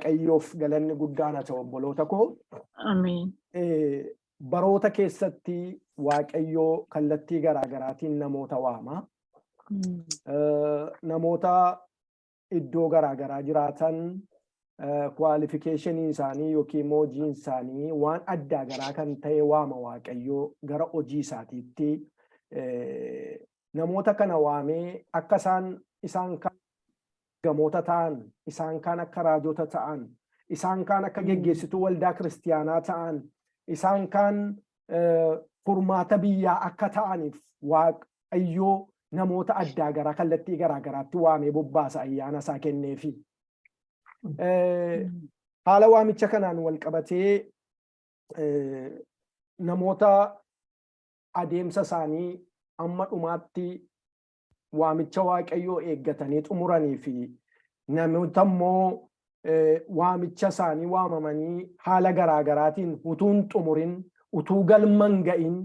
waaqayyoof galanni guddaan haa ta'u obboloota koo. Ameen. Baroota keessatti waaqayyoo kallattii garaagaraatiin namoota waama. Namoota iddoo garaagaraa jiraatan kwaalifikeeshinii isaanii yookiin immoo hojiin isaanii waan adda garaa kan ta'e waama waaqayyoo gara hojii isaatiitti. Namoota kana waamee akka isaan kan gamoota ta'an, isaan kan akka raajota ta'an, isaan kan akka geggeessituu waldaa kiristiyaanaa ta'an, isaan kan furmaata biyyaa akka ta'aniif waaqayyoo namoota adda garaa kallattii garaagaraatti waamee bobbaasa ayyaana isaa kenneefi. Haala waamicha kanaan wal qabatee namoota adeemsa isaanii amma dhumaatti waamicha waaqayyoo eeggatanii xumuranii fi namoota immoo waamicha isaanii waamamanii haala garaagaraatiin utuun xumurin utuu galman ga'in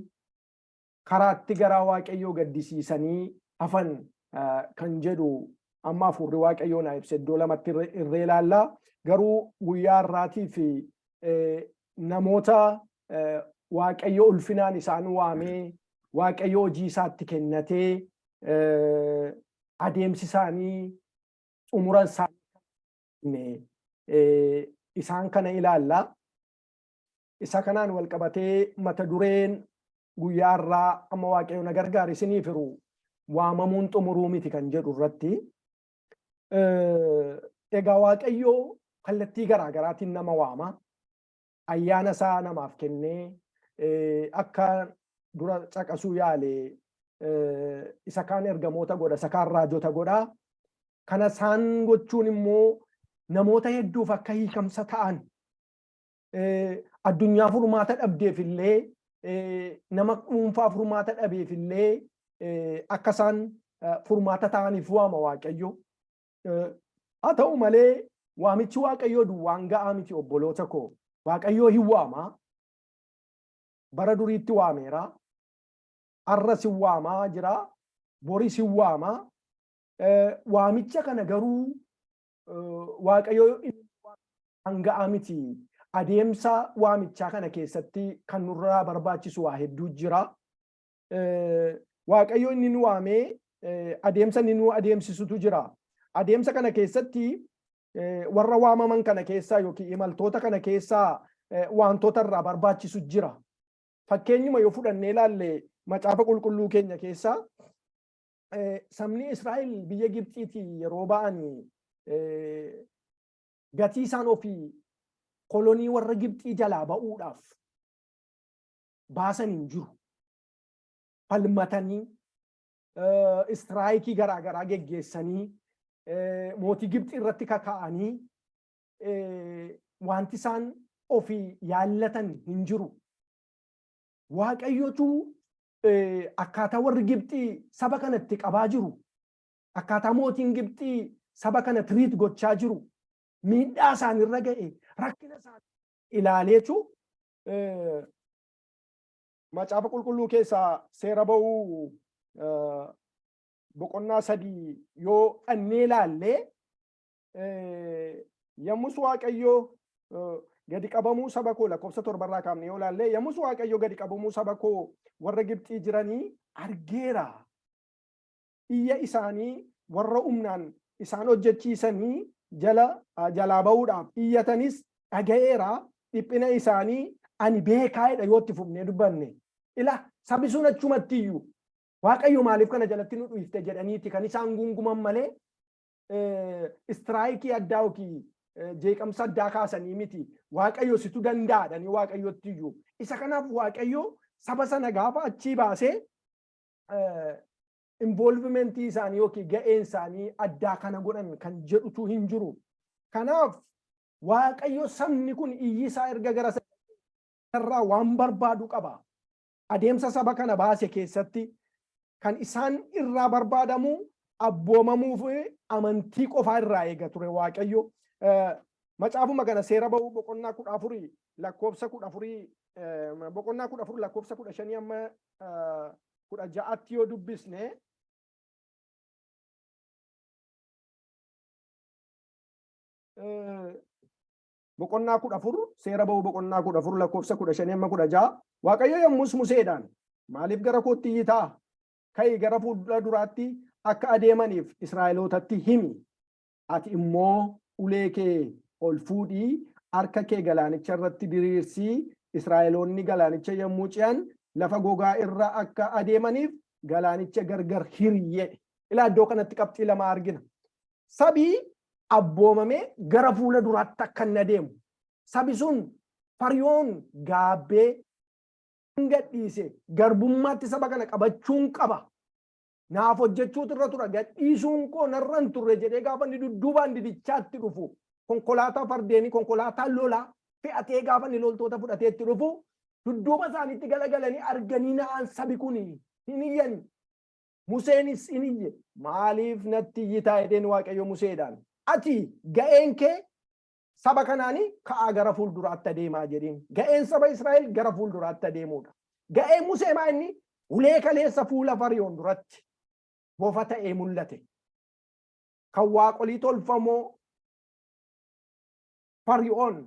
karaatti garaa waaqayyoo gaddisiisanii hafan kan jedhu amma hafuurri waaqayyoo na ibse iddoo lamatti irree ilaallaa. Garuu guyyaa har'aatii fi namoota waaqayyo ulfinaan isaan waamee waaqayyo hojii isaatti kennatee adeemsi isaanii xumuran isaanii isaan kana ilaalla. Isa kanaan wal qabatee mata dureen guyyaa har'aa amma waaqayyo na gargaari isiniif hiru waamamuun xumuruu miti kan jedhu irratti. Egaa waaqayyoo kallattii garaagaraatiin nama waama. Ayyaana isaa namaaf kennee akka dura caqasuu yaale isa kaan ergamoota godha, isa kaan raajota godha. Kana isaan gochuun immoo namoota hedduuf akka hiikamsa ta'an addunyaa furmaata dhabdeef illee nama dhuunfaa furmaata dhabeef illee akka isaan furmaata ta'aniif waama waaqayyo. Haa ta'u malee waamichi waaqayyoo duwwaan ga'aa miti obboloota koo. Waaqayyoo hin waama. Bara duriitti waameera. Har'as hin waamaa jira. Boris hin waama. Waamicha kana garuu waaqayyoo hin ga'aa miti. Adeemsa waamichaa kana keessatti kan nurraa barbaachisu waa hedduu jira. Waaqayyoo inni nu waamee adeemsa inni nu adeemsisutu jira. Adeemsa kana keessatti warra waamaman kana keessaa yookiin imaltoota kana keessaa wantoota irraa barbaachisu jira. Fakkeenyuma yoo fudhannee ilaalle macaafa qulqulluu keenya keessaa sabni Israa'el biyya Gibxiitii yeroo ba'an gatii isaan ofii kolonii warra Gibxii jalaa ba'uudhaaf baasan hin jiru. Falmatanii istiraayikii garaagaraa geggeessanii mootii Gibxii irratti kaka'anii wanti isaan ofii yaallatan hin jiru. Waaqayyotu akkaataa warri Gibxii saba kanatti qabaa jiru, akkaataa mootiin Gibxii saba kana tiriit gochaa jiru, miidhaa isaanirra ga'e, rakkina isaanii ilaaleetu macaafa qulqulluu keessaa seera ba'uu boqonnaa 3 yoo dhannee ilaalle yommus waaqayyoo gadi qabamuu saba koo lakkoofsa 7 irraa kaafnee yoo ilaalle yommus waaqayyoo gadi qabamuu saba koo warra Gibxii jiranii argeera. Iyya isaanii warra humnaan isaan hojjechiisanii jalaa ba'uudhaaf iyyatanis dhaga'eera. Dhiphina isaanii ani beekaadha yoo itti fufnee dubbanne. Ila sabi sun achumatti iyyuu waaqayyo maaliif kana jalatti nu dhufte jedhaniiti kan isaan gunguman malee istiraayikii addaa yookiin jeeqamsa addaa kaasanii miti. Waaqayyo situ danda'adhanii waaqayyotti iyyuu. Isa kanaaf waaqayyo saba sana gaafa achii baasee involvimentii isaanii yookiin ga'een isaanii addaa kana godhan kan jedhutu hin jiru. Kanaaf waaqayyo sabni kun iyyi isaa erga gara irraa waan barbaadu qaba. Adeemsa saba kana baase keessatti kan isaan irraa barbaadamu abboomamuu fi amantii qofaa irraa eega ture waaqayyo. Macaafuma kana seera ba'uu boqonnaa 14 lakkoofsa 14 boqonnaa 14 lakkoofsa 15 amma 16tti yoo dubbisne boqonnaa 14 seera ba'uu boqonnaa 14 lakkoofsa 15-16 Waaqayyo yommus Museedhaan maaliif gara kootti iyyitaa ka'ii gara fuula duraatti akka adeemaniif Israa'elootatti himi ati immoo ulee kee ol fuudhii harka kee galaanicha irratti diriirsii Israa'eloonni galaanicha yommuu ce'an lafa gogaa irra akka adeemaniif galaanicha gargar hiriyye. Ilaa iddoo kanatti qabxii lama argina. Sabii abboomamee gara fuula duraatti akka inni adeemu. Sabi sun Faryoon gaabbee gadhiise garbummaatti saba kana qabachuun qaba. Naaf hojjechuutu irra tura gadhiisuun koo narra hin turre jedhee gaafa inni dudduubaan didichaatti dhufu konkolaataa fardeenii konkolaataa lolaa fe'atee gaafa inni loltoota fudhatee itti dhufu dudduuba isaaniitti galagalanii arganii na'an sabi kun hin iyyani. Museenis hin iyye maaliif natti iyyitaa jedheen Waaqayyo Museedhaan ati ga'een kee saba kanaanii ka'aa gara fuulduraatti adeemaa jedheen. Ga'een saba Israa'el gara fuulduraatti adeemuudha. Ga'een Musee maa inni ulee kaleessa fuula Faryoon duratti bofa ta'ee mul'ate. Kan waaqolii tolfamoo Faryoon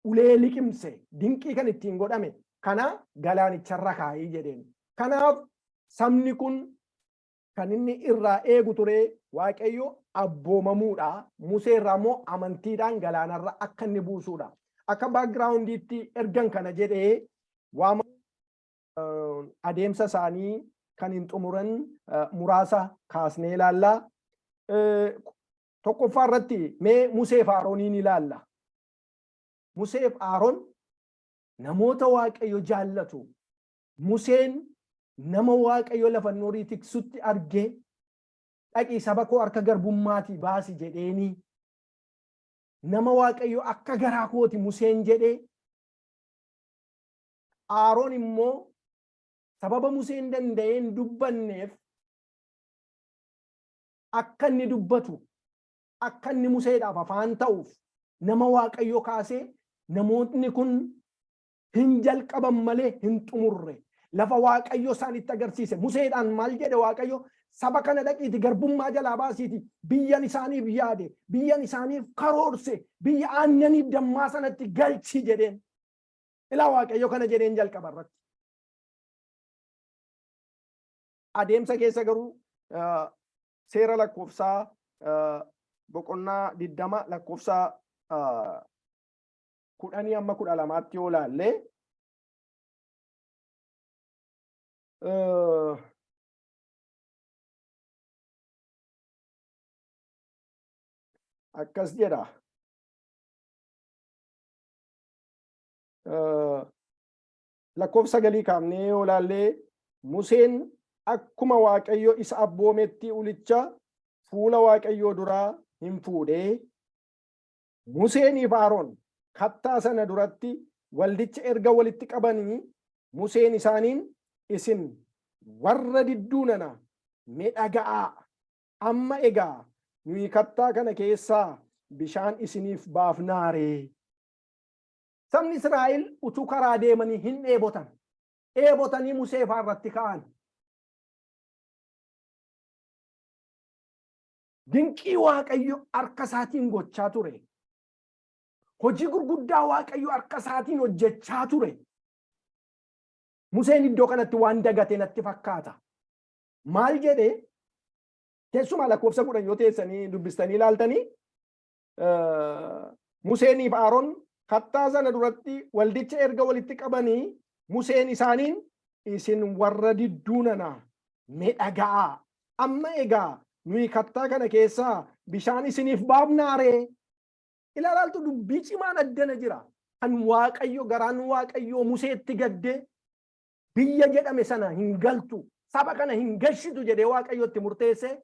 ulee liqimse dinqii kan ittiin godhame kana galaanicharra kaa'ii jedheen. Kanaaf sabni kun kan inni irraa eegu ture Waaqayyo abboomamuudha. Musee irraa immoo amantiidhaan galaanarra akka inni buusuudha. Akka baakgiraawundiitti ergan kana jedhee waama adeemsa isaanii kan hin xumuran muraasa kaasnee ilaalla. Tokkoffaa irratti mee Musee fi Arooniin ilaalla. Musee fi Aroon namoota Waaqayyo jaallatu. Museen nama Waaqayyo lafa noorii tiksutti argee dhaqii saba koo harka garbummaatii baasi jedheeni nama Waaqayyo akka garaa kooti Museen jedhee Aroon immoo sababa Museen danda'een dubbanneef akka inni dubbatu akka inni Museedhaaf afaan ta'uuf nama Waaqayyo kaasee namootni kun hin jalqaban malee hin xumurre. Lafa Waaqayyo isaanitti agarsiise. Museedhaan maal jedhe Waaqayyo saba kana dhaqiiti garbummaa jalaa baasiiti biyyan isaaniif yaade biyyan isaaniif karoorse biyya aannaniif dammaa sanatti galchi jedheen. Ilaa Waaqayyo kana jedheen jalqaba irratti. Adeemsa keessa garuu seera lakkoofsaa boqonnaa 20 lakkoofsaa 10-12 yoo ilaalle akkas jedha. Lakkoofsa 9 kaafnee yoo ilaalle Museen akkuma Waaqayyo isa abboometti ulicha fuula Waaqayyoo duraa hin fuudhee Museeniif Aroon kattaa sana duratti waldicha erga walitti qabanii Museen isaaniin isin warra didduu nana mee dhaga'aa amma egaa nuyi kattaa kana keessaa bishaan isiniif baafnaaree. Sabni Israa'el utuu karaa deemanii hin dheebotan. Dheebotanii Musee faa irratti ka'an. Dinqii Waaqayyo harka isaatiin gochaa ture. Hojii gurguddaa Waaqayyo harka isaatiin hojjechaa ture. Museen iddoo kanatti waan dagate natti fakkaata. Maal jedhee keessumaa lakkoofsa 10 yoo teessanii dubbistanii ilaaltanii Museeniif Aroon kattaa sana duratti waldicha erga walitti qabanii Museen isaaniin isin warra didduu nana mee dhaga'aa amma egaa nuyi kattaa kana keessaa bishaan isiniif baafnaaree. Ilaalaaltu dubbii cimaan addana jira. Kan Waaqayyo garaan Waaqayyo Museetti gaddee biyya jedhame sana hin galtu saba kana hin gashitu jedhee Waaqayyotti murteesse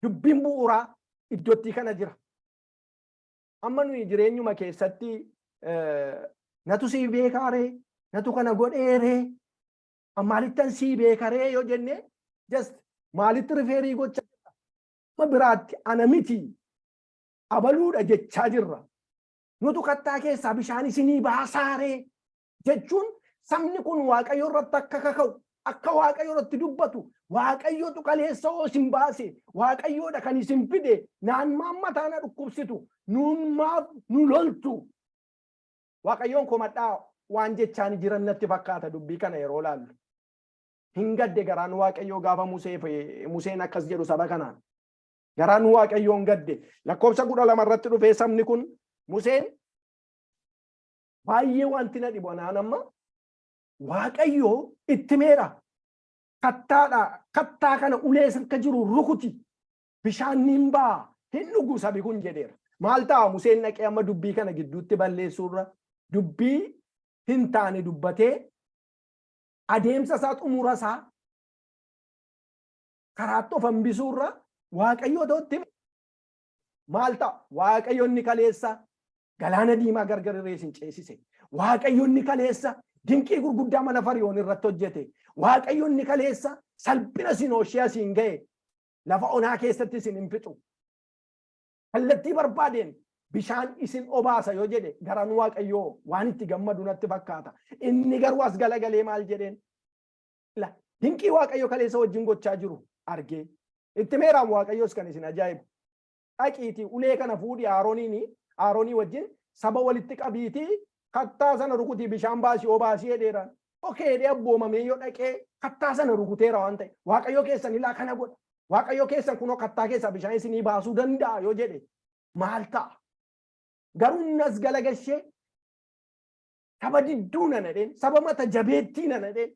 dubbiin bu'uuraa iddootti kana jira. Amma nuyi jireenyuma keessatti natu sii beekaaree natu kana godheeree maalittan sii beekaree yoo jenne just maalitti rifeerii gocha ma biraatti ana miti abaluudha jechaa jirra. Nutu kattaa keessaa bishaan isinii baasaaree jechuun sabni kun Waaqayyo irratti akka kaka'u akka Waaqayyo irratti dubbatu waaqayyootu kaleessa isin baase waaqayyoodha kan isin fide naan maammataana dhukkubsitu nuun maaf nu loltu waaqayyoon komadhaa waan jechaan jiran natti fakkaata dubbii kana yeroo laallu hin gadde garaan waaqayyoo gaafa Museen akkas jedhu saba kanaan garaan waaqayyoon gadde lakkoofsa 12 irratti dhufee sabni kun Museen baay'ee wanti na dhibu anaan amma waaqayyoo itti meera kattaa kana ulee akka jiru rukuti bishaan niin baa hin dhugu sabi kun jedheera maal ta'a Museen dhaqee amma dubbii kana gidduutti balleessuurra dubbii hin taane dubbatee adeemsa isaa xumura isaa karaatti of hambisuurra waaqayyoo ta'utti maal ta'a waaqayyoonni kaleessa galaana diimaa gargar irree isin ceesise waaqayyoonni kaleessa dinqii gurguddaa mana Fariyoon irratti hojjete waaqayyoonni kaleessa salphina isin hooshiyaa isin ga'e lafa onaa keessatti isin hin fixu kallattii barbaadeen bishaan isin obaasa yoo jedhe garaan waaqayyoo waan itti gammadu natti fakkaata inni garuu as galagalee maal jedheen dinqii waaqayyo kaleessa wajjin gochaa jiru argee itti meeraan waaqayyoos kan isin ajaa'ibu dhaqiitii ulee kana fuudhi Aaroonii wajjin saba walitti qabiitii kattaa sana rukutii bishaan baasii obaasii jedheeraan okee jedhee abboomamee yoo dhaqee kattaa sana rukuteera waan ta'e waaqayyoo keessan ilaa kana godha waaqayyoo keessan kunoo kattaa keessaa bishaan isinii baasuu danda'a yoo jedhe maal ta'a garuu nas galagashee saba didduu na nadheen saba mata jabeettii na nadheen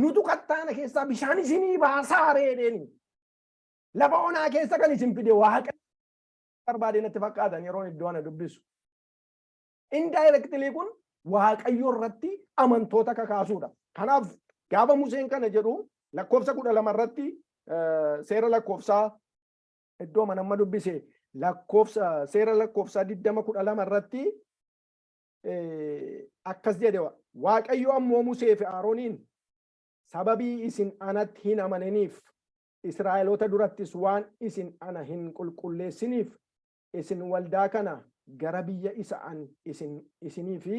nutu kattaana keessaa bishaan isinii baasaa reedheeni lafa onaa keessa kan isin fide waaqa barbaadee natti fakkaatan yeroo iddoo ana dubbisu indirectly kun waaqayyo irratti amantoota kakaasuudha kanaaf gaafa Museen kana jedhu lakkoofsa 12 irratti seera lakkoofsaa iddoo manamma dubbise seera lakkoofsaa 20:12 irratti akkas jedhe waaqayyo ammoo Musee fi Aarooniin sababii isin anatti hin amananiif Israa'eloota durattis waan isin ana hin qulqulleessiniif isin waldaa kana gara biyya isa an isinii fi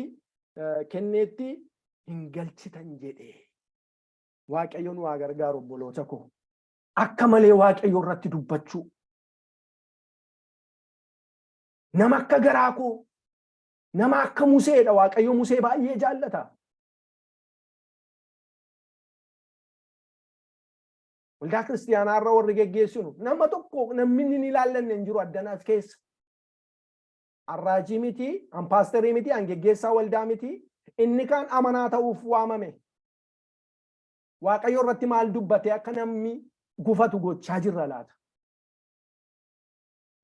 kenneetti hin galchitan jedhe waaqayyoon waa gargaaru obboloota koo akka malee waaqayyo irratti dubbachuu nama akka garaa koo nama akka Museedha waaqayyo Musee baay'ee jaallata waldaa kiristiyaanaa irra warri geggeessinu nama tokko namni hin ilaallanne hin jiru addanaas keessa arraajii miti paasterii miti geggeessaa waldaa miti inni kaan amanaa ta'uuf waamame waaqayyo irratti maal dubbatee akka namni gufatu gochaa jirra laata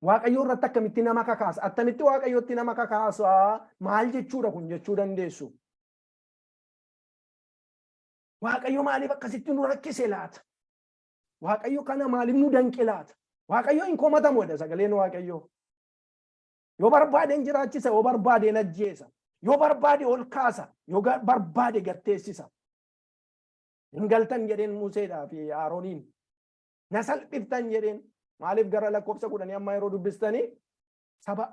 waaqayyo irratti akkamitti nama kakaasa attamitti waaqayyotti nama kakaasa maal jechuudha kun jechuu dandeessu waaqayyo maaliif akkasitti nu rakkise laata waaqayyo kana maaliif nu danqe laata waaqayyo hin komatamu jedha sagaleen waaqayyo yoo barbaadeen jiraachisa yoo barbaadeen ajjeesa yoo barbaade ol kaasa yoo barbaade gatteessisa hin galtan jedheen Museedhaa fi Aarooniin na salphiftan jedheen maaliif gara lakkoofsa 10 amma yeroo dubbistanii saba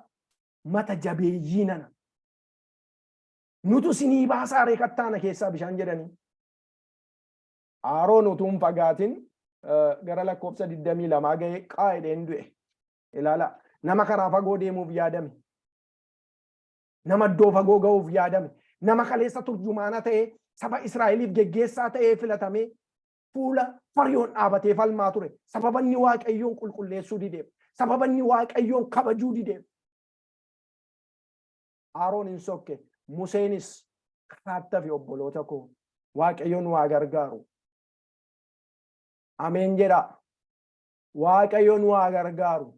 mata jabeeyyii nana nutu sinii baasaa reekattaana keessaa bishaan jedhanii Aaroon utuun fagaatin gara lakkoofsa 22 ga'ee qaa'edheen du'e ilaala nama karaa fagoo deemuuf yaadame nama iddoo fagoo ga'uuf yaadame nama kaleessa turjumaana ta'ee saba Israa'eliif geggeessaa ta'ee filatamee fuula Fariyoon dhaabatee falmaa ture sababanni waaqayyoon qulqulleessuu dideef sababanni waaqayyoon kabajuu dideef Aaroon hin sokke Museenis karaatti fi obboloota koo waaqayyoon waa gargaaru ameen jedha waaqayyoon waa gargaaru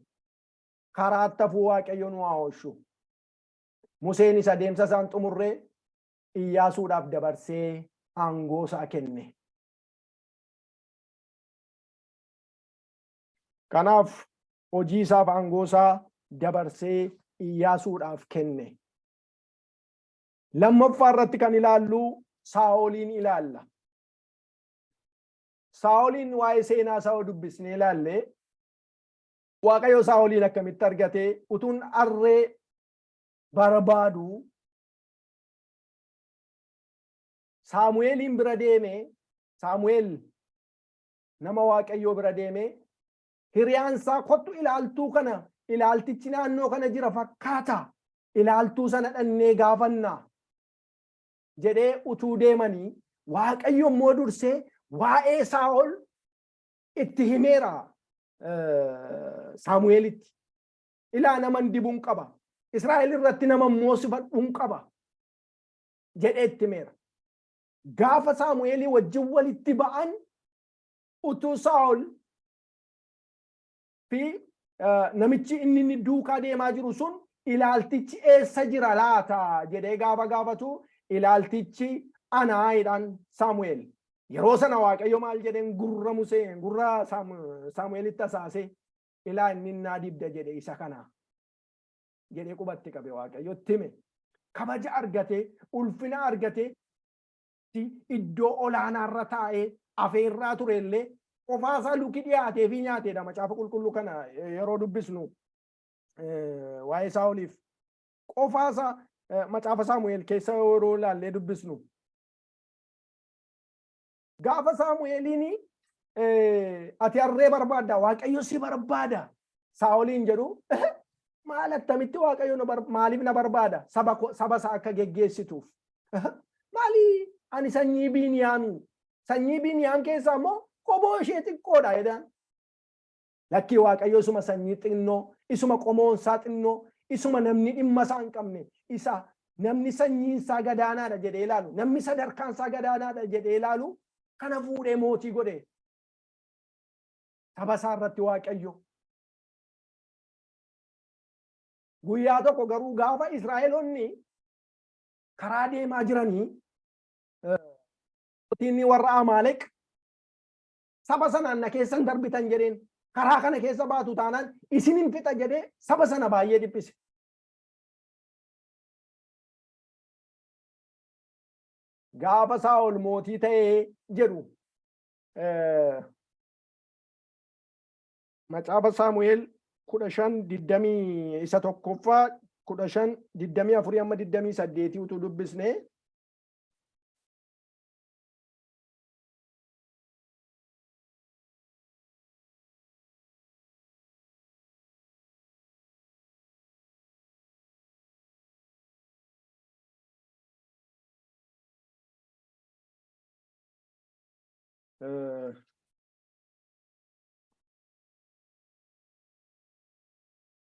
karaatti hafuu waaqayyoon waa oolchu Museenis adeemsa isaan xumurree Iyyaasuudhaaf dabarsee aangoo isaa kenne kanaaf hojii isaaf aangoo isaa dabarsee Iyyaasuudhaaf kenne lammaffaa irratti kan ilaallu Saa'oliin ilaalla Saa'oliin waa'ee seenaa isaa dubbisnee ilaalle waaqayyo Saa'oliin akkamitti argatee utuun arree barbaadu Saamu'eeliin bira deeme Saamu'eel nama waaqayyoo bira deemee hiriyaansaa kottu ilaaltuu kana ilaaltichi naannoo kana jira fakkaata ilaaltuu sana dhannee gaafannaa jedhee utuu deemanii waaqayyo immoo dursee waa'ee Saa'ol itti himeera Saamu'eelitti. Ilaa naman dibuun qaba Israa'el irratti nama moosifadhuun qaba jedhee itti himeera. Gaafa Saamu'eelii wajjin walitti ba'an utuu Saa'ol fi namichi inni duukaa deemaa jiru sun ilaaltichi eessa jira laata jedhee gaafa gaafatu ilaaltichi anaayidhaan Saamu'eel. Yeroo sana waaqayyo maal jedheen gurra Musee gurra Saamu'eelitti asaasee ilaa inni naa dibda jedhe isa kana jedhee qubatti qabe waaqayyo time. Kabaja argate ulfina argate iddoo olaanaarra taa'ee afeerraa turellee qofaasaa luki dhiyaatee fi nyaateedha. Macaafa qulqulluu kana yeroo dubbisnu waa'ee Saa'oliif qofaasaa macaafa Saamu'eel keessa yeroo ilaallee dubbisnu gaafa Saamu'eeliin ati harree barbaadda waaqayyo si barbaada Saa'oliin jedhu maal attamitti waaqayyo maaliif na barbaada saba isaa akka geggeessituuf maali ani sanyii Biiniyaam keessaa immoo qomoo ishee xiqqoodha jedhan. Lakkii waaqayyo isuma sanyii xinnoo isuma qomoonsaa xinnoo isuma namni dhimma isaa hin qabne isa namni sanyiin isaa gadaanaadha jedhee ilaalu namni sadarkaan isaa gadaanaadha jedhee ilaalu kana fuudhee mootii godhe saba isaa irratti waaqayyo. Guyyaa tokko garuu gaafa Israa'eloonni karaa deemaa jiranii mootiin warra Amaaleq saba sanaan na keessan darbitan jedheen karaa kana keessa baatu taanaan isinin fixa jedhee saba sana baay'ee dhiphise. Gaafa Saa'ol mootii ta'ee jedhu macaafa Saamu'eel 15:21 15:24 utuu dubbisne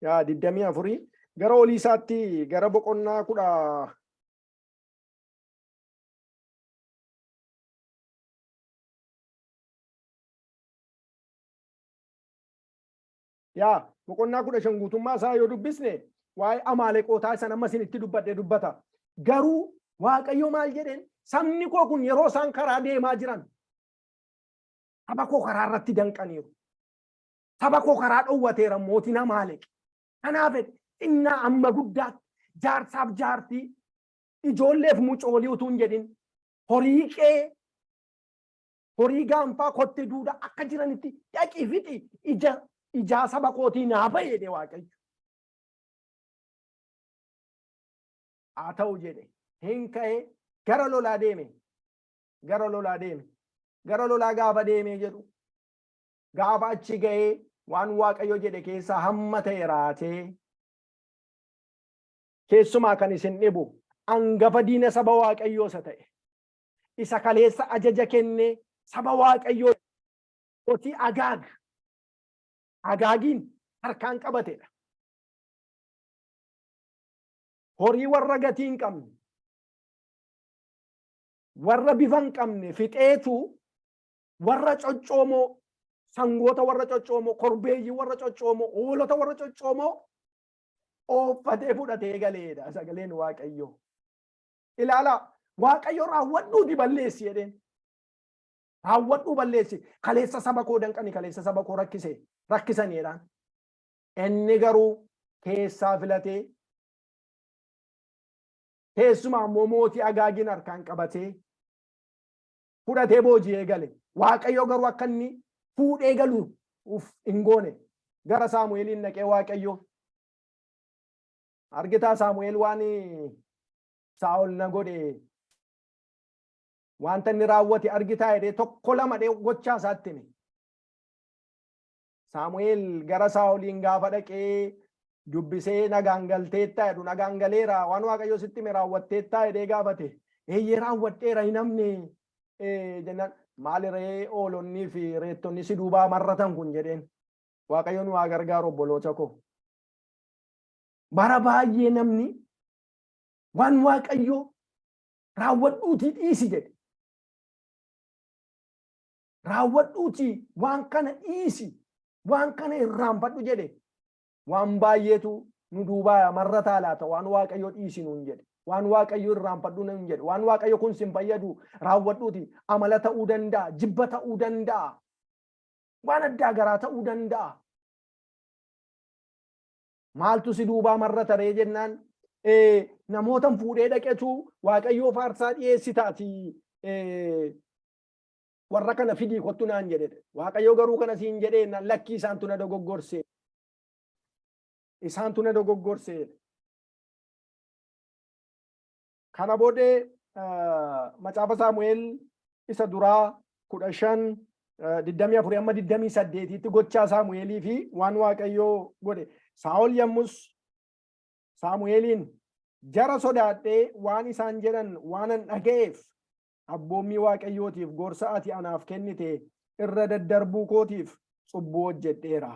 yaa 24 gara olii isaatti gara boqonnaa 10 yaa boqonnaa 15 guutummaa isaa yoo dubbisne waa'ee Amaaleqootaa sana amma isinitti dubbata. Garuu waaqayyo maal jedheen sabni koo kun yeroo isaan karaa deemaa jiran saba koo karaa irratti danqaniiru. Saba koo karaa dhowwateera mootiin Amaaleq. Kanaaf xinnaa amma guddaatti jaarsaaf jaartii ijoolleef mucoolii utuu hin jedhin horii qee horii gaanfaa kotte duudaa akka jiranitti dhaqii fixi ijaa saba kootii naa ba'i jedhe waaqayyo. Haa ta'u jedhe hin ka'ee gara lolaa deeme gara lolaa gaafa deemee jedhu gaafa achi ga'ee waan waaqayyo jedhe keessaa hamma ta'e raatee keessumaa kan isin dhibu angafa diina saba waaqayyoo isa ta'e isa kaleessa ajaja kennee saba waaqayyoo mootii Agaagiin harkaan qabatedha. Horii warra gatii hin qabne warra bifa hin qabne fixeetu warra coccoomoo sangoota warra coccoomoo korbeeyyii warra coccoomoo hoolota warra coccoomoo ooffatee fudhatee galeedha sagaleen waaqayyo. Ilaala waaqayyo raawwadhuuti balleessi jedheen raawwadhuu balleessi kaleessa saba koo danqanii kaleessa saba koo rakkisaniidhaan inni garuu keessaa filatee keessumaa immoo mootii Agaagiin harkaan qabatee fudhatee booji'ee gale. Waaqayyo garuu akka inni fuudhee galuuf hin goone gara Saamu'eeliin dhaqee waaqayyo argitaa Saamu'eel waan Saa'ol na godhe wanta inni raawwate argitaa jedhee tokko lama gochaa isaatti hime. Saamu'eel gara Saa'oliin gaafa dhaqee dubbisee nagaan galteettaa jedhu nagaan galeera waan waaqayyo sitti hime raawwatteettaa jedhee gaafate eeyyee raawwadheera hin hafne jennaan maali ree oolonnii fi reettonni si duubaa marratan kun jedheen waaqayyo nu haa gargaaru obboloota koo. Bara baay'ee namni waan waaqayyo raawwadhuutii dhiisi jedhe. Raawwadhuutii waan kana dhiisi waan kana irraanfadhu jedhe waan baay'eetu nu duubaa marrataa laata waan waaqayyo dhiisi nuun jedhe waan waaqayyo irraanfadhu nuun jedhe waan waaqayyo kun sin fayyadu raawwadhuutii amala ta'uu danda'a jibba ta'uu danda'a waan addaa garaa ta'uu danda'a. Maaltu si duubaa marrata ree jennaan namootan fuudhee dhaqetu waaqayyoo faarsaa dhiyeessitaati warra kana fidii kottu naan jedhe waaqayyo garuu kana siin jedhee lakkii isaantu na dogoggorse isaantu na dogoggorse. Kana booddee macaafa Saamu'eel isa duraa 15:24-28 gochaa Saamu'eelii fi waan waaqayyoo godhe. Saa'ol yommus Saamu'eeliin jara sodaadhee waan isaan jedhan waanan dhaga'eef abboommii waaqayyootiif gorsa ati anaaf kennite irra daddarbuu kootiif cubbuu hojjedheera.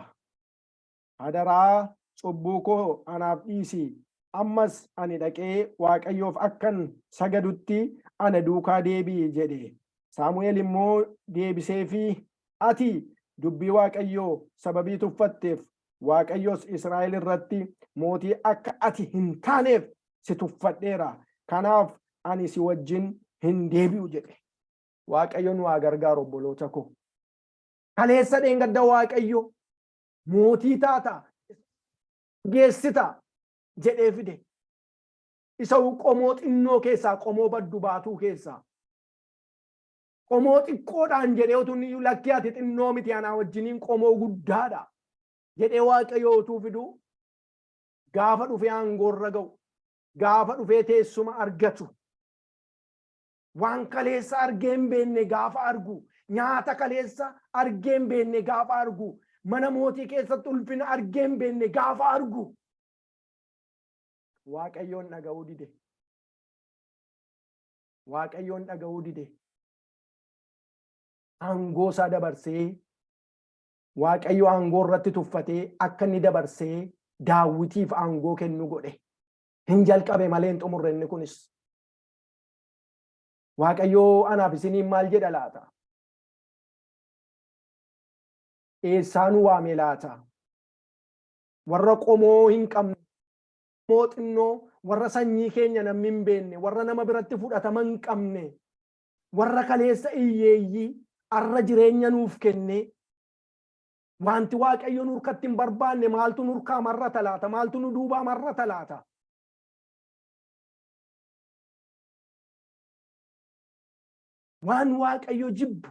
Hadaraa cubbuu koo anaaf dhiisi. Ammas ani dhaqee waaqayyoof akkan sagadutti ana duukaa deebi'i jedhe. Saamu'eel immoo deebiseefii ati dubbii waaqayyoo sababii tuffatteef waaqayyos Israa'el irratti mootii akka ati hin taaneef si tuffadheera. Kanaaf ani si wajjin hin deebi'u jedhe. Waaqayyo nu haa gargaaru obboloota koo. Kaleessa dheengadda waaqayyo mootii taata geessita jedhee fide. Isa qomoo xinnoo keessaa qomoo baddu baatuu keessaa. Qomoo xiqqoodhaan jedhee utuu lakkii ati xinnoo miti anaa wajjiniin qomoo guddaadha jedhee waaqayyo utuu fidu gaafa dhufee aangoorra ga'u gaafa dhufee teessuma argatu waan kaleessa argee hin beenne gaafa argu nyaata kaleessa argee hin beenne gaafa argu mana mootii keessatti ulfina argee hin beenne gaafa argu waaqayyoon dhaga'uu dide. Waaqayyoon dhaga'uu dide. Aangoo isaa dabarsee waaqayyo aangoo irratti tuffatee akka inni dabarsee daawitiif aangoo kennu godhe. Hin jalqabe malee hin xumurre inni kunis. Waaqayyo anaaf isiniin maal jedha laata? Eessaa nu waame laata? Warra qomoo hin qabne, qomoo xinnoo, warra sanyii keenya namni hin beenne, warra nama biratti fudhatama hin qabne, warra kaleessa hiyyeeyyii arra jireenya nuuf kenne wanti waaqayyo nurkatti hin barbaanne maaltu nurkaa marrata laata? Maaltu nu duubaa marrata laata? Waan waaqayyo jibbu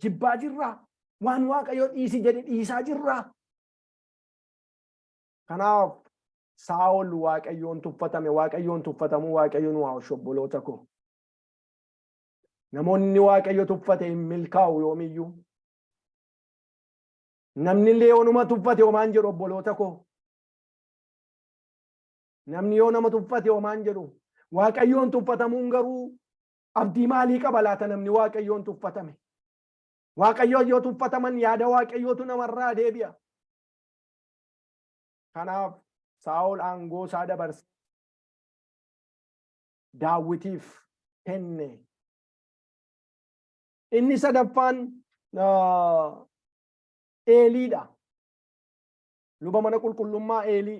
jibbaa jirraa? Waan waaqayyo dhiisi jedhe dhiisaa jirraa? Kanaaf Saa'ol waaqayyoon tuffatame, waaqayyoon tuffatamuu waaqayyo nu haa oolchu obboloota koo. Namoonni waaqayyo tuffate hin milkaa'u yoomiyyuu. Namni illee yoonuma tuffate homaan jedhu obboloota koo. Namni yoo nama tuffate homaan jedhu. Waaqayyoon tuffatamuun garuu abdii maalii qaba laata namni waaqayyoon tuffatame? Waaqayyoon yoo tuffataman yaada waaqayyootu namarraa deebi'a. Kanaaf Saa'ol aangoo isaa dabarse Daawitiif kenne. Inni sadaffaan Eeliidha. Luba mana qulqullummaa Eelii.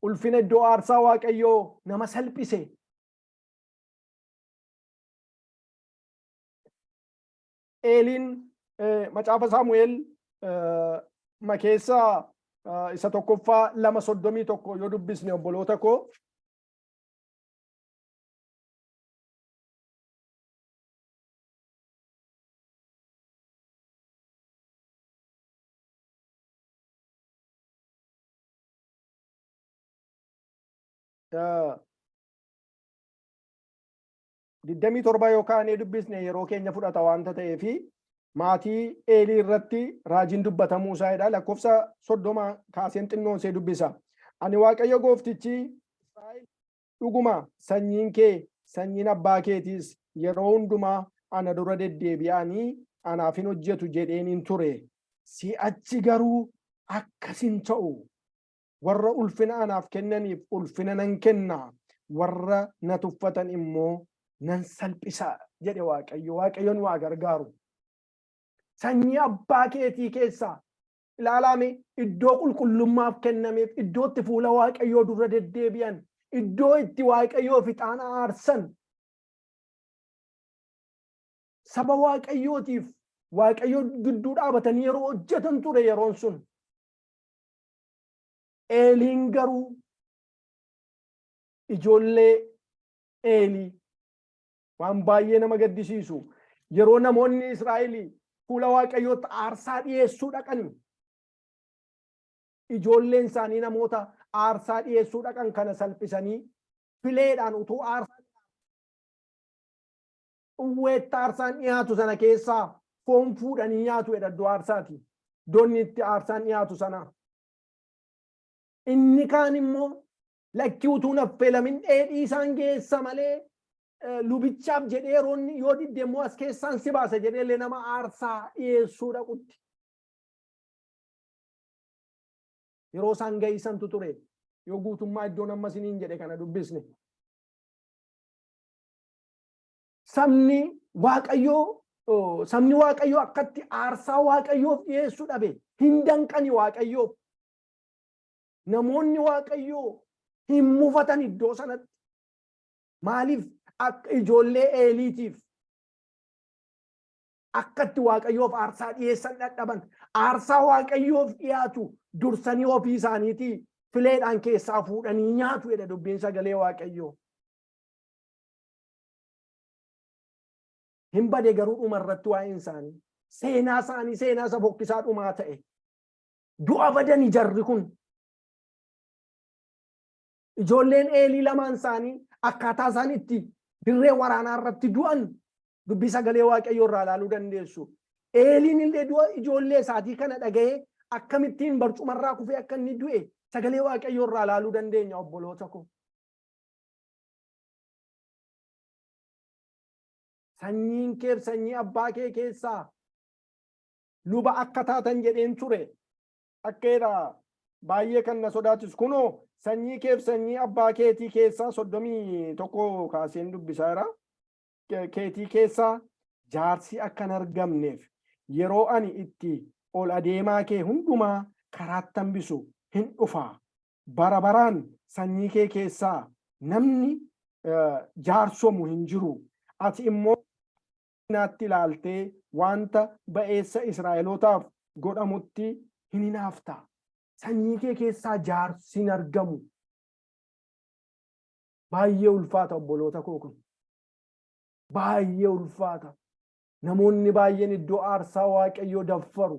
Ulfina iddoo aarsaa waaqayyoo nama salphise. Eeliin macaafa Saamu'eel keessa isa tokkoffaa 2:31 yoo dubbisne obboloota koo. Diddamii torba yookaan dubbisne yeroo keenya fudhata waanta ta'eefi maatii Eelii irratti raajiin dubbatamuu isaa jedha. Lakkoofsa 30 kaaseen xinnoon see dubbisa. Ani Waaqayyo gooftichi Israa'el dhuguma sanyiin kee sanyiin abbaa keetiis yeroo hundumaa ana dura deddeebi'anii anaaf hin hojjetu jedheeniin ture. Si'achi garuu akkasin ta'u warra ulfina anaaf kennaniif ulfina nan kenna, warra na tuffatan immoo nan salphisa jedhe Waaqayyo. Waaqayyoon waa gargaaru. Sanyii abbaa keetii keessaa ilaalame iddoo qulqullummaaf kennameef iddoo itti fuula Waaqayyoo dura deddeebi'an, iddoo itti Waaqayyoof ixaana aarsan, saba Waaqayyootiif Waaqayyoo gidduu dhaabatanii yeroo hojjetan ture yeroon sun. Eeliin garuu ijoollee Eelii waan baay'ee nama gaddisiisu yeroo namoonni Israa'elii fuula Waaqayyootti aarsaa dhiyeessuu dhaqan, ijoolleen isaanii namoota aarsaa dhiyeessuu dhaqan kana salphisanii fileedhaan utuu aarsaa uwweetta aarsaan dhiyaatu sana keessaa foon fuudhanii nyaatu jedha iddoo aarsaati. Iddoonni itti aarsaan dhiyaatu sana. Inni kaan immoo lakkii utuu naffeelamin dheedhii isaan geessa malee lubichaaf jedhee yeroonni yoo didde immoo as keessaan si baasa jedheellee nama aarsaa dhiyeessuu dhaqutti. Yeroo isaan ga'isantu ture yoo guutummaa iddoon amma isiniin jedhe kana dubbisne. Sabni Waaqayyoo akkatti aarsaa Waaqayyoof dhiyeessuu dhabe hin danqani Waaqayyoof. Namoonni Waaqayyoo hin mufatan iddoo sanatti. Maaliif akka ijoollee Eeliitiif akkatti Waaqayyoof aarsaa dhiyeessan dadhaban, aarsaa Waaqayyoof dhiyaatu dursanii ofii isaaniitii fileedhaan keessaa fuudhanii nyaatu jedha dubbiin sagalee Waaqayyoo. Hin bade garuu dhuma irratti waa'een isaanii seenaa isaanii seenaa isa fokkisaa dhumaa ta'e. Du'a badani jarri kun. Ijoolleen Eelii lamaan isaanii akkaataa isaan itti dirree waraanaa irratti du'an dubbii sagalee Waaqayyoo irraa ilaaluu dandeessu. Eeliin illee du'a ijoollee isaatii kana dhaga'ee akkamittiin barcumarraa kufee akka inni du'e sagalee Waaqayyoo irraa ilaaluu dandeenya obboloota koo. Sanyiin kee sanyii abbaa kee keessaa luba akka taatan jedheen ture. Akkeedha baay'ee kan na sodaachisu kunoo sanyii kee sanyii abbaa keetii keessaa 31 kaaseen dubbisaa jira. Keetii keessaa jaarsi akka hin argamneef yeroo ani itti ol adeemaa kee hundumaa karaatti hambisu hin dhufa. Bara baraan sanyii kee keessaa namni jaarsomu hin jiru. Ati immoo naatti ilaaltee wanta ba'eessa Israa'elootaaf godhamutti hin hinaafta. Sanyii kee keessaa jaarsi hin argamu. Baay'ee ulfaata obboloota koo kun. Baay'ee ulfaata. Namoonni baay'een iddoo aarsaa Waaqayyoo daffaru.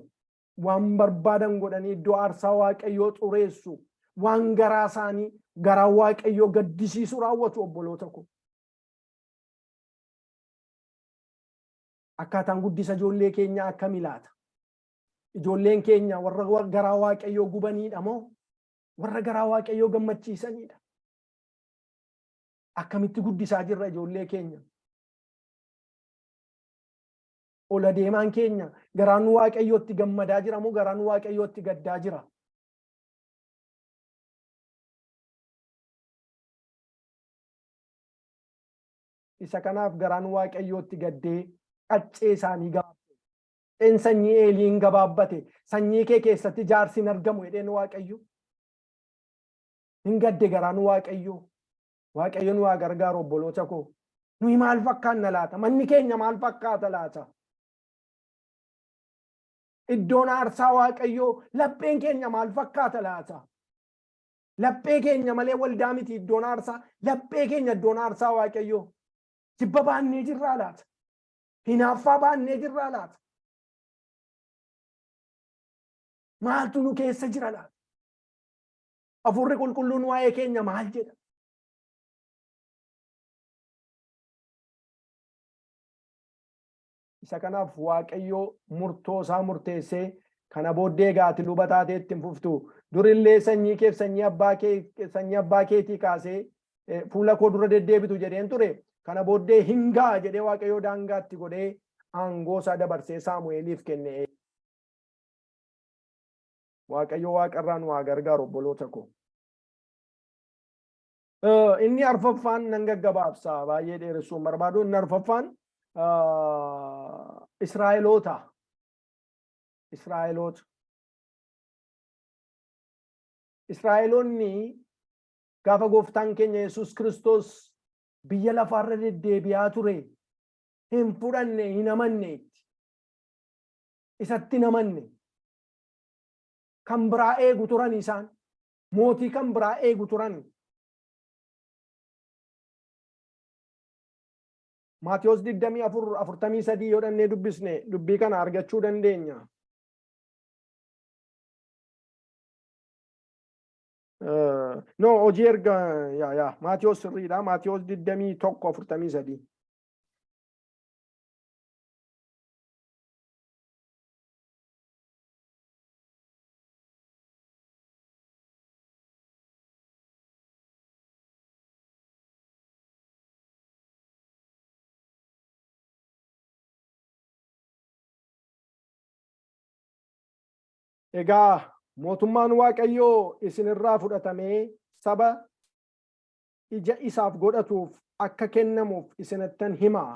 Waan barbaadan godhanii iddoo aarsaa Waaqayyoo xureessu. Waan garaa isaanii garaa Waaqayyoo gaddisiisu raawwatu obboloota koo. Akkaataan guddisa ijoollee keenyaa akkamii laata? Ijoolleen keenya warra garaa Waaqayyoo gubaniidha moo warra garaa Waaqayyoo gammachiisanidha? Akkamitti guddisaa jirra ijoollee keenya? Ol adeemaan keenya garaan Waaqayyootti gammadaa jira moo garaan Waaqayyootti gaddaa jira? Isa kanaaf garaan Waaqayyootti gaddee qaccee isaanii gabaabate. Sanyii Eeliin gabaabbate. Sanyii kee keessatti jaarsi hin argamu jedheen Waaqayyo. Hin gadde garaan Waaqayyo. Waaqayyo nu haa gargaaru obboloota koo. Nuyi maal fakkaanna laata? Manni keenya maal fakkaata laata? Iddoon aarsaa Waaqayyoo lapheen keenya maal fakkaata laata? Laphee keenya malee waldaa miti iddoon aarsaa. Laphee keenya iddoon aarsaa Waaqayyoo. Jibba baannee jirraa laata? Hinaaffaa baannee jirraa laata? Maaltu nu keessa jira laata? Hafuurri qulqulluun waa'ee keenya maal jedha? isa kanaaf waaqayyo murtoo isaa murteessee kana booddee gaati luba taatee ittiin fuftu durillee sanyii keef sanyii abbaa keetii kaasee fuula koo dura deddeebitu jedheen ture kana booddee hingaa jedhee waaqayyo daangaatti godhee aangoo isaa dabarsee Saamu'eeliif kenne. Waaqayyo waaqarraan waa gargaaru obboloota koo. Inni arfaffaan nan gaggabaabsa baay'ee dheeressuun barbaadu inni arfaffaan Israa'eloota. Israa'eloonni gaafa gooftaan keenya Yesuus Kiristoos biyya lafaarra deddeebi'aa ture hin fudhanne hin amanneetti. Isatti hin amanne. Kan biraa eegu turan isaan. Mootii kan biraa eegu turan. Maatiyos 24:43 yoo dhannee dubbisne dubbii kana argachuu dandeenya. No, hojii erga Maatiyos sirriidha. Maatiyos 21:43. Egaa mootummaan waaqayyoo isinirraa fudhatamee saba ija isaaf godhatuuf akka kennamuuf isinittan himaa.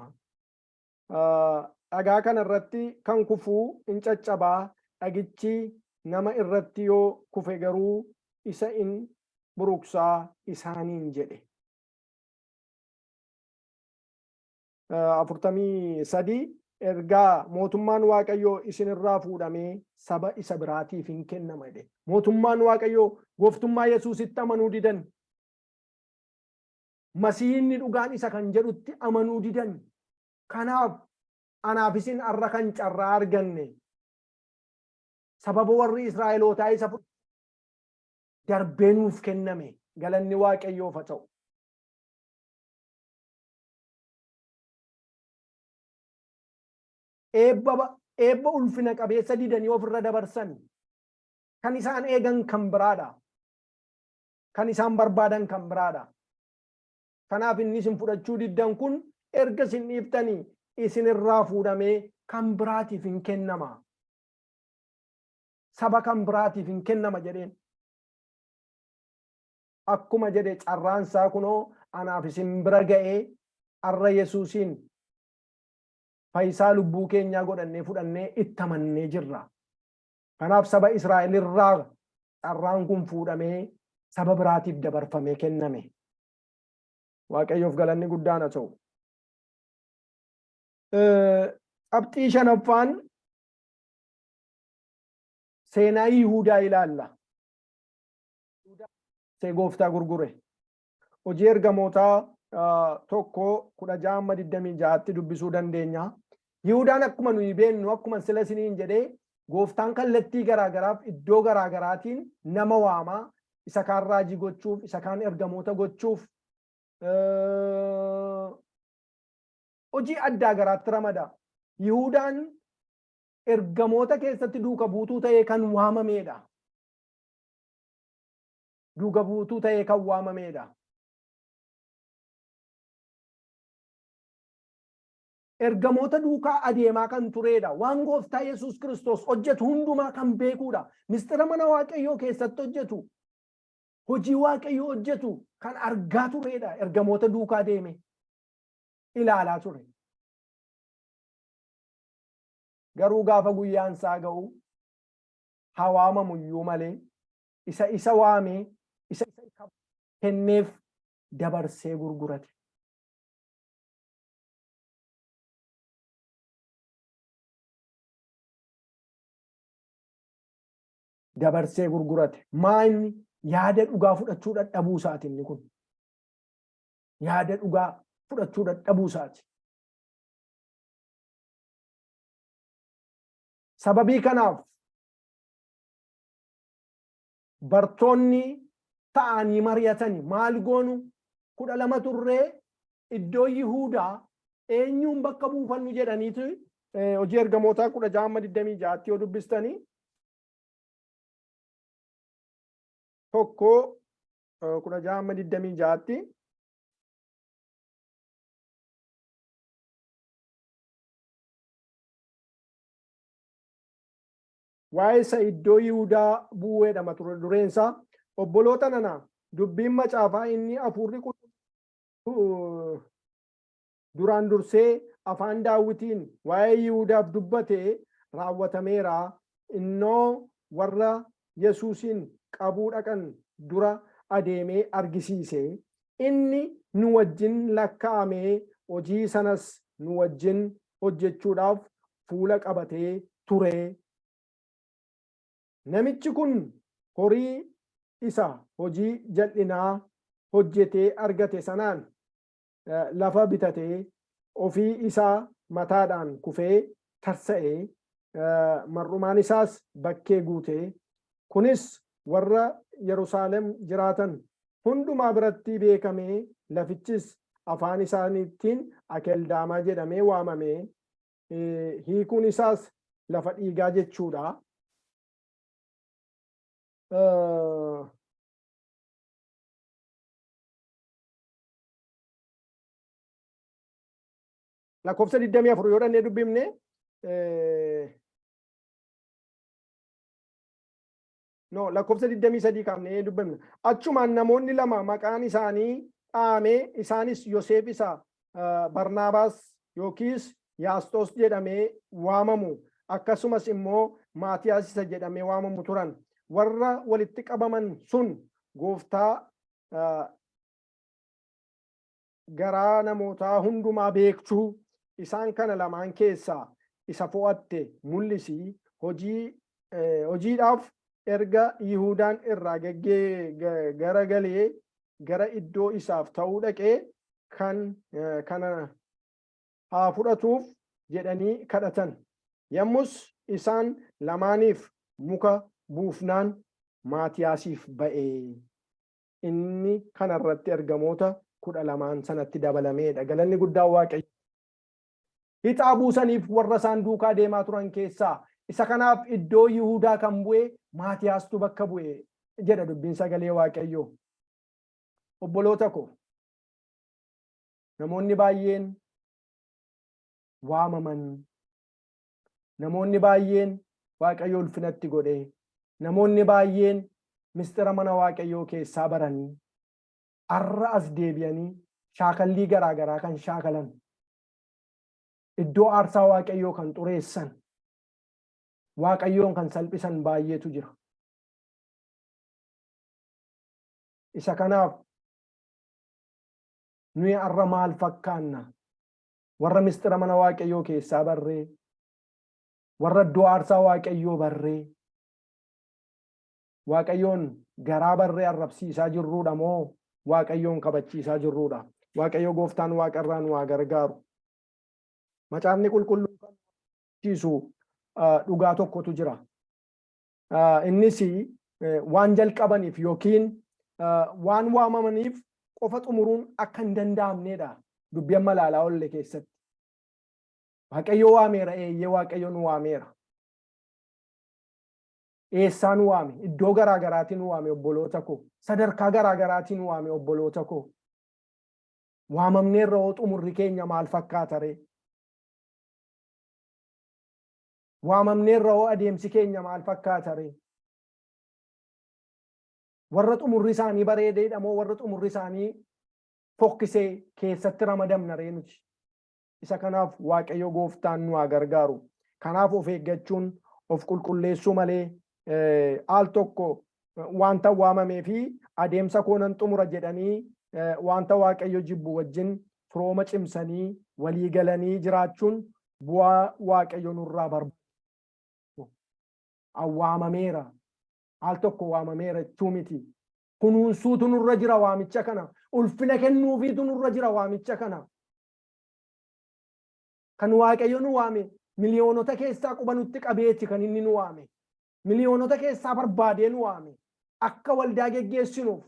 Dhagaa kana irratti kan kufuu in caccabaa dhagichi nama irratti yoo kufe garuu isa in buruqsaa isaaniin jedhe. 43 ergaa mootummaan waaqayyoo isinirraa fuudhamee saba isa biraatiif hin kennama jedhe. Mootummaan waaqayyoo gooftummaa Yesuusitti amanuu didan. Masiihni dhugaan isa kan jedhutti amanuu didan. Kanaaf anaaf isin har'a kan carraa arganne sababa warri Israa'elootaa isa darbee nuuf kenname galanni waaqayyoof haa ta'u. Eebba ulfina qabeessa didanii ofirra dabarsan kan isaan eegan kan biraadha. Kan isaan barbaadan kan biraadha. Kanaaf inni isin fudhachuu diddan kun erga isin dhiiftanii isinirraa fuudhamee kan biraatiif hin kennama. Saba kan biraatiif hin kennama jedheen. Akkuma jedhe carraan isaa kunoo anaaf isin bira ga'ee har'a Yesuusiin fayyisaa lubbuu keenyaa godhannee fudhannee itti amannee jirra. Kanaaf saba Israa'el irraa carraan kun fuudhamee saba biraatiif dabarfamee kenname. Waaqayyoof galanni guddaan haa ta'u. Qabxii shanaffaan seenaa Yihuudaa ilaalla. See gooftaa gurgure. Hojii ergamootaa 1:16-26 dubbisuu dandeenya. Yihuudaan akkuma nuyi beennu akkuma sila isiniin jedhee gooftaan kallattii garaagaraaf iddoo garaagaraatiin nama waamaa isa kaan raajii gochuuf isa kaan ergamoota gochuuf hojii addaa garaatti ramada. Yihuudaan ergamoota keessatti duuka buutuu ta'ee kan waamameedha. Duuka buutuu ta'ee kan waamameedha. Ergamoota duukaa adeemaa kan tureedha. Waan gooftaa Yesuus Kiristoos hojjetu hundumaa kan beekuudha. Mistira mana waaqayyoo keessatti hojjetu. Hojii waaqayyoo hojjetu kan argaa tureedha. Ergamoota duukaa deeme ilaalaa ture. Garuu gaafa guyyaan isaa ga'u hawaamamuyyuu malee isa waamee isa kenneef dabarsee gurgurate. Dabarsee gurgurate. Maanni yaada dhugaa fudhachuu dadhabuu isaati inni kun. Yaada dhugaa fudhachuu dadhabuu isaati. Sababii kanaaf bartoonni ta'anii mari'atanii maal goonu 12 turree iddoo Yihuudaa eenyuun bakka buufannu jedhaniitu hojii ergamootaa 16:26 yoo dubbistanii tokko 16:26 waa'ee isa iddoo Yihuudaa bu'eedha mata dureen isaa. Obboloota nana dubbiin macaafaa inni hafuurri duraan dursee afaan Daawitiin waa'ee Yihuudaaf dubbate raawwatameera. Innoo warra Yesuusin qabuu dhaqan dura adeemee argisiise. Inni nu wajjin lakkaa'amee hojii sanas nu wajjin hojjechuudhaaf fuula qabatee ture. Namichi kun horii isa hojii jal'inaa hojjetee argate sanaan lafa bitatee ofii isaa mataadhaan kufee tarsa'ee mar'umaan isaas bakkee guutee. Kunis warra Yerusaalem jiraatan hundumaa biratti beekamee lafichis afaan isaaniitiin Akeldaamaa jedhamee waamamee hiikuun isaas lafa dhiigaa jechuudha. Lakkoofsa 24 yoo dhannee dubbifne lakkoofsa 23 kaafnee dubbifne achumaan namoonni lama maqaan isaanii dhaamee isaanis Yoosef isa Barnaabaas yookiis Yaasxoos jedhamee waamamu akkasumas immoo Maatiyaas isa jedhamee waamamu turan. Warra walitti qabaman sun gooftaa garaa namootaa hundumaa beekchuu isaan kana lamaan keessaa isa fo'atte mul'isi. Hojiidhaaf erga Yihuudaan irraa garagalee gara iddoo isaaf ta'uu dhaqee kana haa fudhatuuf jedhanii kadhatan. Yommus isaan lamaaniif muka buufnaan Maatiyaasiif ba'ee. Inni kanarratti ergamoota 12 sanatti dabalameedha. Galanni guddaan Waaqayyo. Hixaa buusaniif warra isaan duukaa deemaa turan keessaa isa kanaaf iddoo Yihuudaa kan bu'e Maatiyaastu bakka bu'e jedha dubbiin sagalee Waaqayyoo. Obboloota ko namoonni baay'een waamaman, namoonni baay'een Waaqayyo ulfinatti godhe, namoonni baay'een mistira mana Waaqayyoo keessaa baranii har'a as deebi'anii shaakallii garaagaraa kan shaakalan, iddoo aarsaa Waaqayyoo kan xureessan, Waaqayyoon kan salphisan baay'eetu jira. Isa kanaaf nuyi har'a maal fakkaanna? Warra mistira mana Waaqayyoo keessaa barree, warra iddoo aarsaa Waaqayyoo barree, Waaqayyoon garaa barree arrabsiisaa jirruudha moo Waaqayyoon kabachiisaa jirruudha? Waaqayyo gooftaan waaqarraa nu haa gargaaru. Macaafni qulqulluun kan barsiisu dhugaa tokkotu jira. Innis waan jalqabaniif yookiin waan waamamaniif qofa xumuruun akka hin danda'amnedha. Dubbii amma ilaalaa oolle keessatti. Waaqayyo waameera, eeyyee Waaqayyo nu waameera. Eessaa nu waame? Iddoo garaagaraatiin nu waame obboloota koo. Sadarkaa garaagaraatiin nu waame obboloota koo. Waamamneerra hoo xumurri keenya maal fakkaata ree? Waamamneerra hoo adeemsi keenya maal fakkaata ree? Warra xumurri isaanii bareedeedha moo warra xumurri isaanii fokkisee keessatti ramadamna ree nuti? Isa kanaaf Waaqayyo gooftaan nu haa gargaaru. Kanaaf of eeggachuun, of qulqulleessuu malee al tokko wanta waamamee fi adeemsa koonan xumura jedhanii wanta Waaqayyo jibbu wajjin firooma cimsanii walii galanii jiraachuun bu'aa Waaqayyo nurraa barbaadu. Waamameera, al tokko waamameera jechuu miti. Kunuunsuutu nurra jira waamicha kana. Ulfina kennuufiitu nurra jira waamicha kana. Kan Waaqayyo nu waame miliyoonota keessaa quba nutti qabeetti kan inni nu waame. Miliyoonota keessaa barbaadee nu waame. Akka waldaa geggeessinuuf,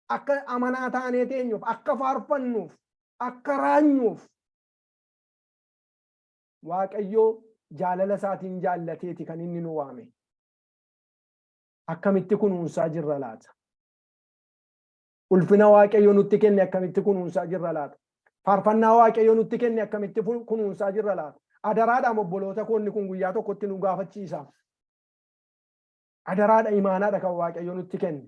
akka amanaa taanee teenyuuf, akka faarfannuuf, akka raanyuuf waaqayyo jaalala isaatiin jaallateeti kan inni nu waame. Akkamitti kunuunsaa jirra laata? Ulfina waaqayyo nutti kenne akkamitti kunuunsaa jirra laata? Faarfannaa waaqayyo nutti kenne akkamitti kunuunsaa jirra laata? Adaraadhaan obboloota koonni kun guyyaa tokkotti nu gaafachiisa. Adaraadha imaanaadha kan waaqayyo nutti kenne.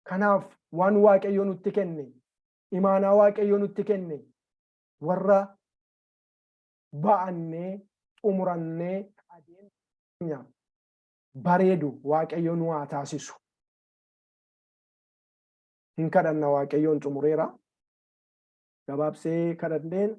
Kanaaf waan waaqayyo nutti kenne, imaanaa waaqayyo nutti kenne warra ba'annee xumurannee adeemsa bareedu waaqayyo nu haa taasisu. Hin kadhanna waaqayyoon xumureera. Gabaabsee kadhanneen